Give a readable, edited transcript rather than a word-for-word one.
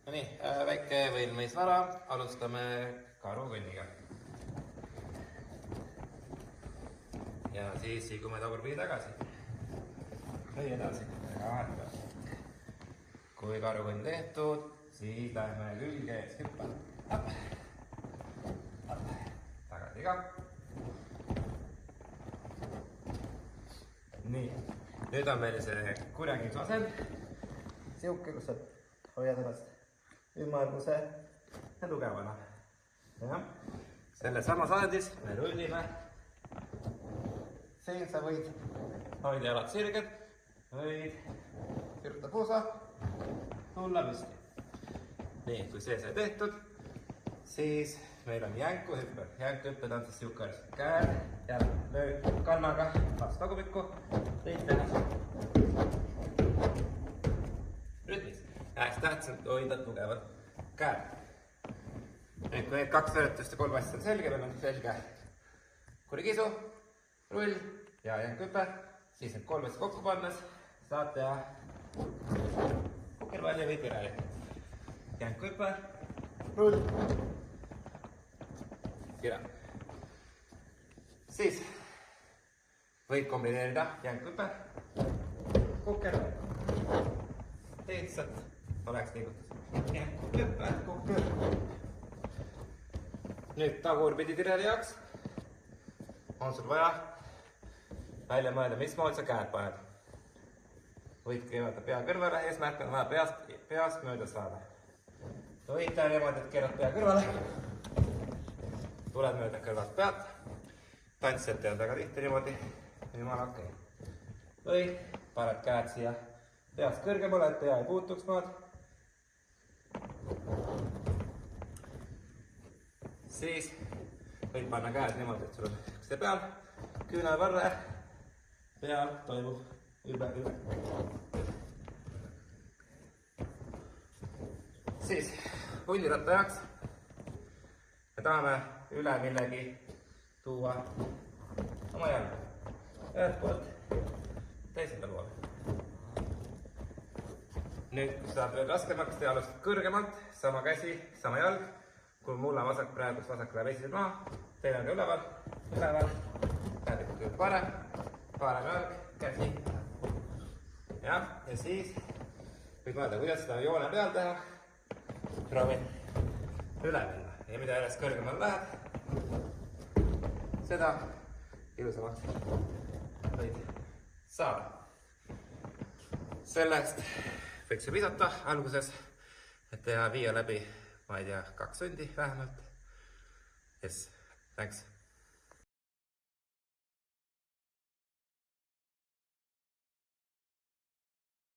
No nii, väike võilmisvara, alustame karukõnniga. Ja siis liigume tagurpidi tagasi. Või edasi. Kui karukõnn tehtud, siis läheme külge ees hüppa. Tagasi ka. Nii, nüüd on meil see kurjakiisu asend. Siuke, kus sa hoiad ennast ümmarguse ja tugevana. Selles samas asendis me rullime. Siin sa võid hoida jalad sirged, võid kirjuta puusa, tulla püsti. Nii, kui see sai tehtud, siis meil on jänkuhüpped. Jänkuhüpped on siis siuke käed ja lööd kannaga vastu tagumikku, võid teha rütmis. Hästi tähtsam hoida tugevad käed. Nüüd, kui need 2 veeretust ja 3 asja on selge, meil on selge kurikiisu, rull ja jänkhüpe, siis need 3 asja kokku pannes saad teha pukerpalli või pireli. Jänkhüpe, rull, pire. Siis võid kombineerida jänkhüpe, kukerpall. Lihtsalt oleks liigutus. Jänkhüpe, kuker. Nüüd tagurpidi pireli jaoks on sul vaja välja mõelda, mismoodi sa käed paned. Võid keerata pea kõrvale, eesmärk on vaja peast mööda saada. Võid teha niimoodi, et keerad pea kõrvale, tuled mööda kõrvalt pealt, tantsijad teevad väga tihti niimoodi, jumala okei. Või paned käed siia peast kõrgemale, et pea ei puutuks maad. Siis võid panna käed niimoodi, et sul on ükste peal, küünarvarre, peal toimub üle. Siis hulliratta jaoks me tahame üle millegi tuua oma jalga. Ühelt poolt teisele poole. Nüüd, kui saab veel raskemaks, te alustad kõrgemalt, sama käsi, sama jalg. Kui mul on vasak praegust, vasak läheb esimesed maha, teil on ka üleval, käedikud kõige parem jalg, käsi. Ja siis võid mõelda, kuidas seda joone peal teha. Proovin üle minna ja mida järjest kõrgemal lähed, seda ilusamaks võid saada. Sellest võiks ju visata alguses, et teha viia läbi, ma ei tea, 2 tundi vähemalt. Yes, thanks.